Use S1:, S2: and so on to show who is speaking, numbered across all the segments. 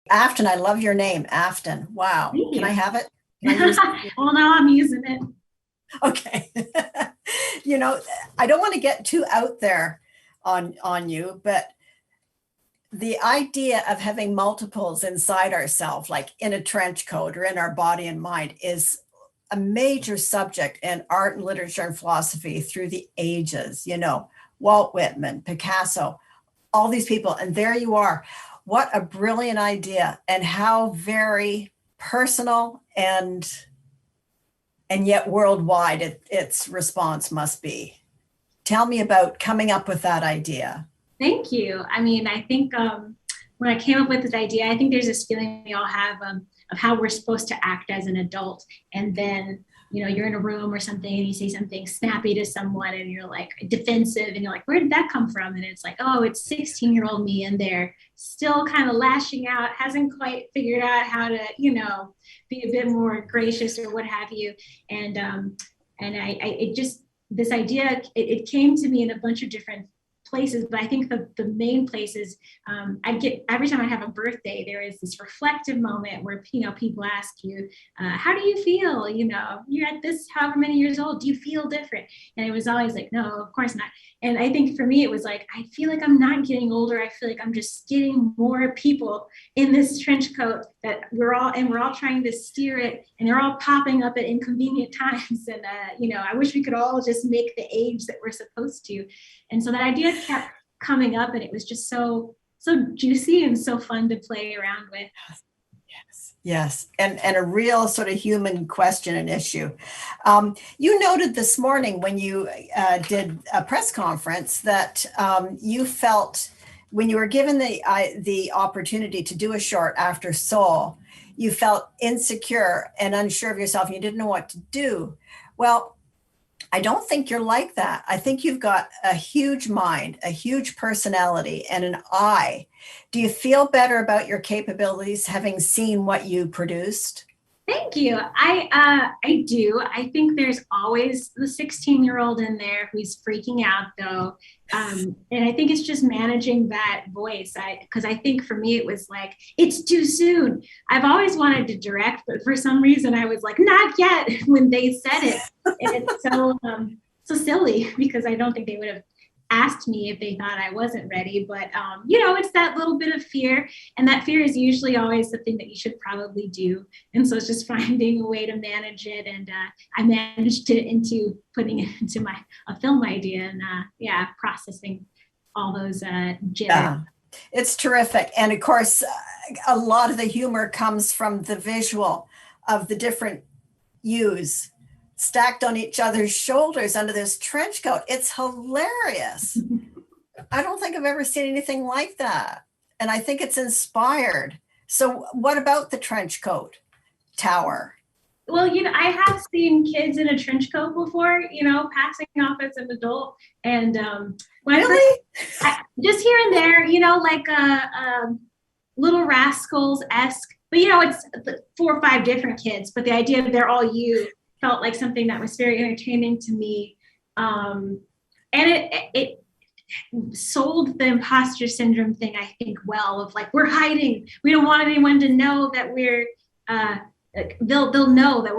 S1: Afton, I love your name, Afton. Wow.
S2: Thank
S1: Can I
S2: you.
S1: have it? Can I use it?
S2: Well, now I'm using it.
S1: Okay. You know, I don't want to get too out there on you, but the idea of having multiples inside ourselves, like in a trench coat or in our body and mind, is a major subject in art and literature and philosophy through the ages. Walt Whitman, Picasso, all these people, and there you are. What a brilliant idea, and how very personal and yet worldwide its response must be. Tell me about coming up with that idea.
S2: Thank you. I mean, I think when I came up with this idea, I think there's this feeling we all have of how we're supposed to act as an adult. And then, you're in a room or something and you say something snappy to someone and you're like defensive and you're like, where did that come from? And it's like, oh, it's 16-year-old me in there still kind of lashing out, hasn't quite figured out how to, be a bit more gracious or what have you. And it just, this idea, it came to me in a bunch of different places, but I think the main places I get every time I have a birthday, there is this reflective moment where people ask you, how do you feel? You're at this however many years old. Do you feel different? And it was always like, no, of course not. And I think for me, it was like, I feel like I'm not getting older. I feel like I'm just getting more people in this trench coat that we're all trying to steer it, and they're all popping up at inconvenient times. And I wish we could all just make the age that we're supposed to. And so that idea kept coming up, and it was just so juicy and so fun to play around with.
S1: Yes. And a real sort of human question and issue. You noted this morning when you did a press conference that you felt when you were given the opportunity to do a short after Soul, you felt insecure and unsure of yourself, and you didn't know what to do. Well, I don't think you're like that. I think you've got a huge mind, a huge personality, and an eye. Do you feel better about your capabilities having seen what you produced?
S2: Thank you. I do. I think there's always the 16-year-old in there who's freaking out though. And I think it's just managing that voice. Because I think for me it was like, it's too soon. I've always wanted to direct, but for some reason I was like, not yet when they said it. And it's so silly because I don't think they would have asked me if they thought I wasn't ready. But it's that little bit of fear, and that fear is usually always something that you should probably do. And so it's just finding a way to manage it. And I managed it into putting it into a film idea, and processing all those jitters.
S1: Yeah, it's terrific. And of course, a lot of the humor comes from the visual of the different yous stacked on each other's shoulders under this trench coat. It's hilarious. I don't think I've ever seen anything like that. And I think it's inspired. So, what about the trench coat tower?
S2: Well, I have seen kids in a trench coat before, passing off as an adult. And when
S1: Really?
S2: just here and there, like a Little Rascals-esque, but it's 4 or 5 different kids. But the idea that they're all you felt like something that was very entertaining to me. And it sold the imposter syndrome thing, I think, well, of like, we're hiding. We don't want anyone to know that we're, they'll know that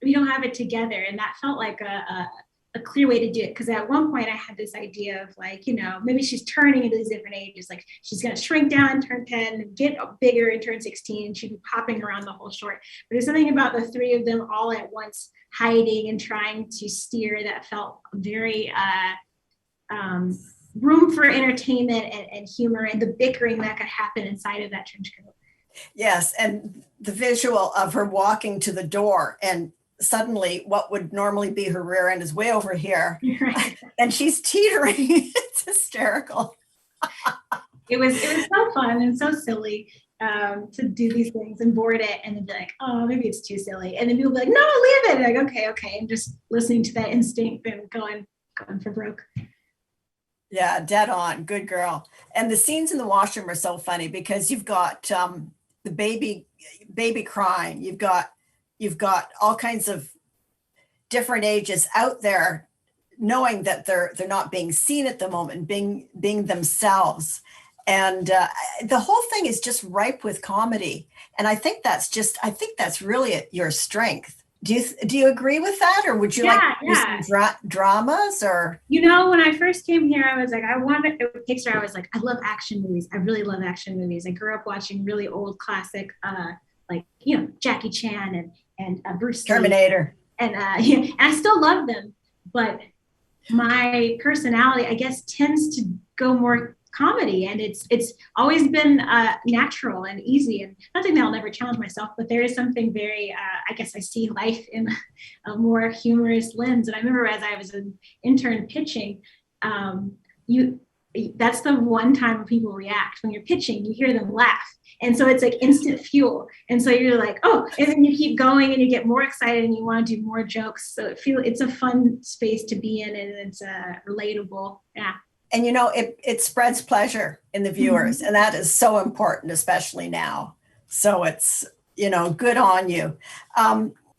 S2: we don't have it together. And that felt like a clear way to do it. Because at one point I had this idea of like, maybe she's turning into these different ages. Like she's going to shrink down and turn 10 and get bigger and turn 16. And she'd be popping around the whole short. But there's something about the three of them all at once hiding and trying to steer that felt very room for entertainment and humor, and the bickering that could happen inside of that trench coat.
S1: Yes. And the visual of her walking to the door, and suddenly what would normally be her rear end is way over here.
S2: Right.
S1: And she's teetering. It's hysterical.
S2: It was so fun and so silly to do these things and board it, and then be like, oh, maybe it's too silly. And then people be like, no, leave it. And like, okay. And just listening to that instinct and going for broke.
S1: Yeah, dead on. Good girl. And the scenes in the washroom are so funny because you've got the baby crying. You've got all kinds of different ages out there, knowing that they're not being seen at the moment, being themselves. And the whole thing is just ripe with comedy. And I think that's really your strength. Do you agree with that, or would you like
S2: Yeah,
S1: to do some
S2: yeah.
S1: dramas or?
S2: You know, when I first came here, I was like, I wanted a Pixar. I was like, I love action movies. I really love action movies. I grew up watching really old classic, like Jackie Chan and Bruce Lee,
S1: Terminator.
S2: and yeah, and I still love them. But my personality, I guess, tends to go more comedy, and it's always been natural and easy. And nothing that I'll never challenge myself, but there is something very, I guess, I see life in a more humorous lens. And I remember as I was an intern pitching, you that's the one time when people react. When you're pitching, you hear them laugh. And so it's like instant fuel. And so you're like, oh, and then you keep going and you get more excited and you want to do more jokes. So it's a fun space to be in, and it's relatable. Yeah.
S1: And it spreads pleasure in the viewers, mm-hmm. and that is so important, especially now. So it's good on you.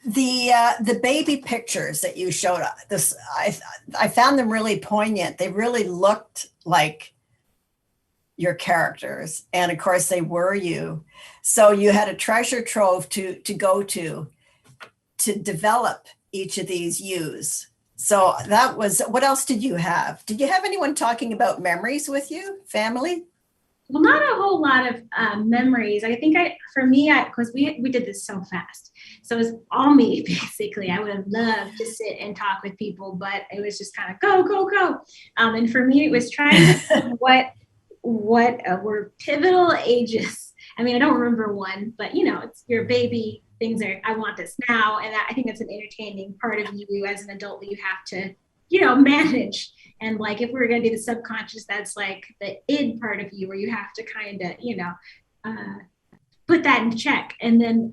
S1: The baby pictures that you showed this, I found them really poignant. They really looked like your characters, and of course they were you. So you had a treasure trove to go to develop each of these yous. So that was, what else did you have? Did you have anyone talking about memories with you, family?
S2: Well, not a whole lot of memories. I think because we did this so fast. So it was all me, basically. I would have loved to sit and talk with people, but it was just kind of go, go, go. And for me, it was trying to think what were pivotal ages. I mean, I don't remember one, but it's your baby. Things are, I want this now. And I think that's an entertaining part of you as an adult that you have to, manage. And like, if we're going to do the subconscious, that's like the id part of you where you have to kind of, put that in check. And then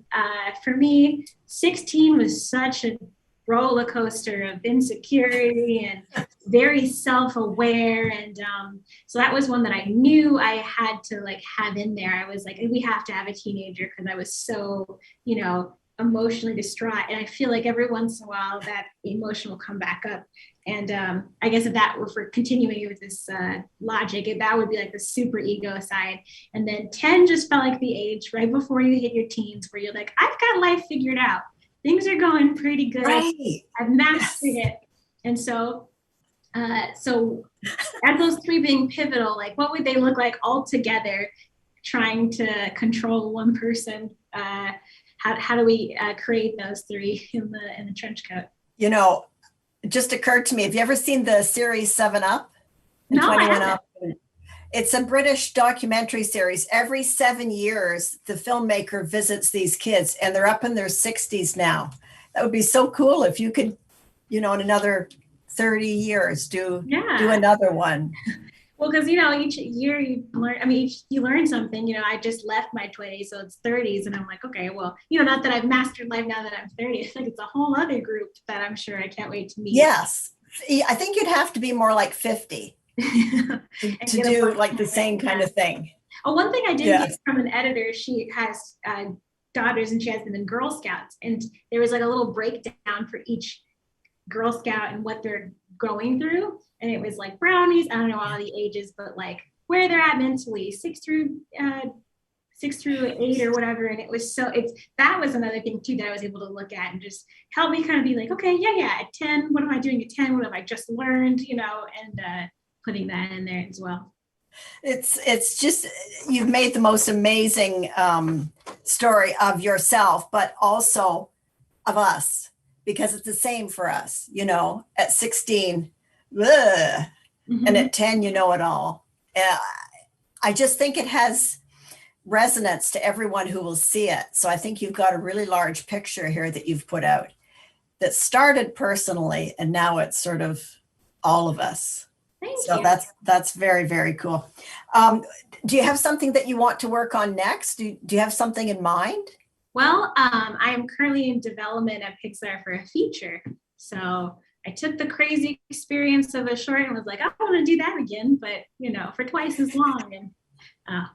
S2: for me, 16 was such a roller coaster of insecurity and very self-aware. And so that was one that I knew I had to like have in there. I was like, we have to have a teenager, because I was so, emotionally distraught. And I feel like every once in a while that emotion will come back up. And I guess if that were for continuing with this logic, that would be like the super ego side. And then 10 just felt like the age right before you hit your teens where you're like, I've got life figured out. Things are going pretty good.
S1: Right.
S2: I've mastered it. And so as those three being pivotal, like what would they look like all together, trying to control one person? How do we create those three in the trench coat?
S1: It just occurred to me. Have you ever seen the series 7 Up?
S2: No, 21 Up.
S1: It's a British documentary series. Every 7 years, the filmmaker visits these kids, and they're up in their 60s now. That would be so cool if you could, in another 30 years, do another one.
S2: Well, because, each year you learn, you learn something. I just left my 20s, so it's 30s. And I'm like, okay, well, not that I've mastered life now that I'm 30. I think it's a whole other group that I'm sure I can't wait to meet.
S1: Yes. I think you'd have to be more like 50 to do like the same kind of thing.
S2: Oh, one thing I did get from an editor, she has daughters and she has them in Girl Scouts. And there was like a little breakdown for each Girl Scout and what they're going through. And it was like brownies, I don't know all the ages, but like where they're at mentally, 6 through 8 or whatever. And it was that was another thing too that I was able to look at and just help me kind of be like, okay, at 10, what am I doing at 10? What have I just learned, and putting that in there as well.
S1: It's just, you've made the most amazing story of yourself, but also of us, because it's the same for us, at 16, mm-hmm. and at 10, you know it all. I just think it has resonance to everyone who will see it. So I think you've got a really large picture here that you've put out that started personally, and now it's sort of all of us.
S2: Thank
S1: so
S2: you.
S1: That's very, very cool. Do you have something that you want to work on next? Do you have something in mind?
S2: Well, I am currently in development at Pixar for a feature. So I took the crazy experience of a short and was like, I want to do that again, but for twice as long. And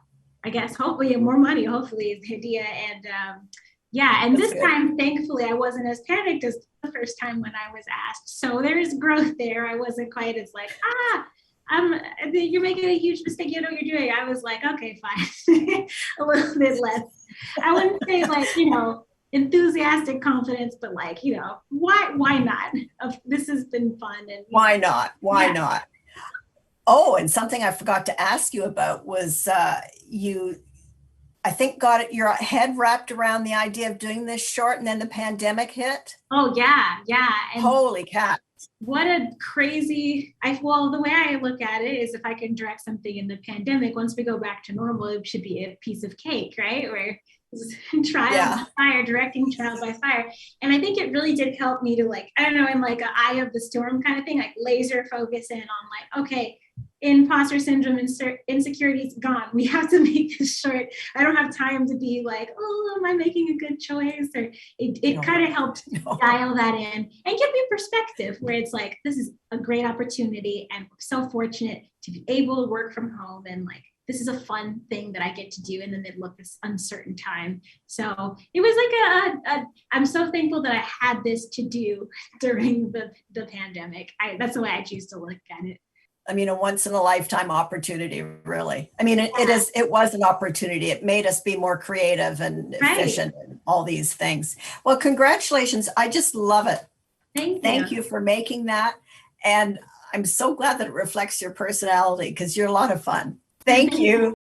S2: I guess hopefully more money, hopefully is the idea. And and this time, thankfully, I wasn't as panicked as the first time when I was asked. So there's growth there. I wasn't quite as like, you're making a huge mistake. You know what you're doing. I was like, okay, fine. A little bit less. I wouldn't say like, enthusiastic confidence, but like, why not? This has been fun. And
S1: why not? Why
S2: yeah.
S1: not? Oh, and something I forgot to ask you about was you, I think, got your head wrapped around the idea of doing this short, and then the pandemic hit.
S2: Oh yeah, yeah. And
S1: holy cat.
S2: What a crazy, well, the way I look at it is if I can direct something in the pandemic, once we go back to normal, it should be a piece of cake, right? Where trial by fire, directing trial by fire. And I think it really did help me to like, I don't know, in like an eye of the storm kind of thing, like laser focus in on like, okay, imposter syndrome and insecurities gone. We have to make this short. I don't have time to be like, oh, am I making a good choice? Or it kind of helped dial that in and give me perspective where it's like, this is a great opportunity and I'm so fortunate to be able to work from home and like, this is a fun thing that I get to do in the middle of this uncertain time. So it was like I'm so thankful that I had this to do during the pandemic. That's the way I choose to look at it.
S1: I mean, a once in a lifetime opportunity, really. I mean, it was an opportunity. It made us be more creative and efficient and all these things. Well, congratulations. I just love it.
S2: Thank
S1: you for making that. And I'm so glad that it reflects your personality because you're a lot of fun. Thank you.